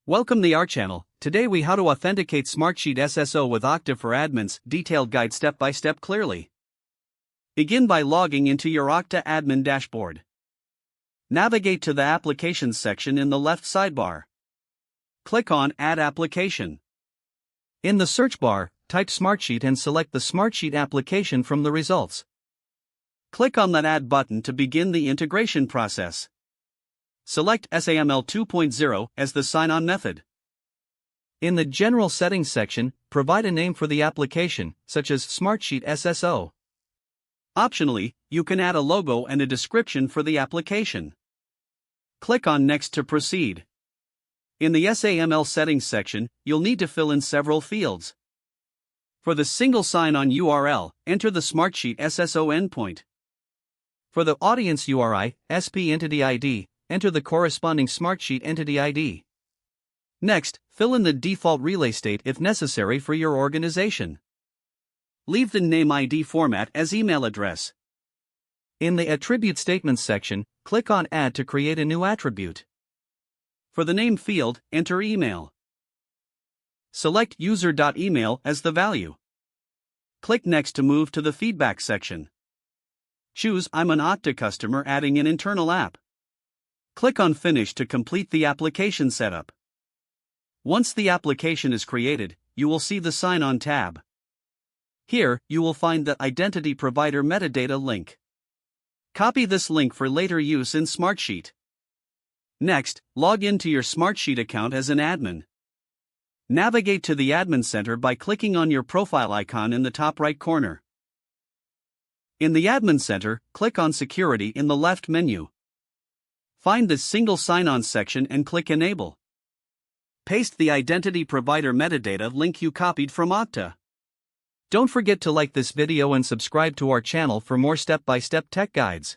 Welcome to our channel. Today we how to authenticate Smartsheet SSO with Okta for admins, detailed guide step by step clearly. Begin by logging into your Okta admin dashboard. Navigate to the Applications section in the left sidebar. Click on Add Application. In the search bar, type Smartsheet and select the Smartsheet application from the results. Click on that Add button to begin the integration process. Select SAML 2.0 as the sign-on method. In the General Settings section, provide a name for the application, such as Smartsheet SSO. Optionally, you can add a logo and a description for the application. Click on Next to proceed. In the SAML Settings section, you'll need to fill in several fields. For the single sign-on URL, enter the Smartsheet SSO endpoint. For the audience URI, SP Entity ID, enter the corresponding Smartsheet Entity ID. Next, fill in the default relay state if necessary for your organization. Leave the name ID format as email address. In the Attribute Statements section, click on Add to create a new attribute. For the name field, enter email. Select user.email as the value. Click Next to move to the Feedback section. Choose I'm an Okta customer adding an internal app. Click on Finish to complete the application setup. Once the application is created, you will see the Sign On tab. Here, you will find the Identity Provider metadata link. Copy this link for later use in Smartsheet. Next, log into your Smartsheet account as an admin. Navigate to the Admin Center by clicking on your profile icon in the top right corner. In the Admin Center, click on Security in the left menu. Find the Single Sign-On section and click Enable. Paste the Identity Provider metadata link you copied from Okta. Don't forget to like this video and subscribe to our channel for more step-by-step tech guides.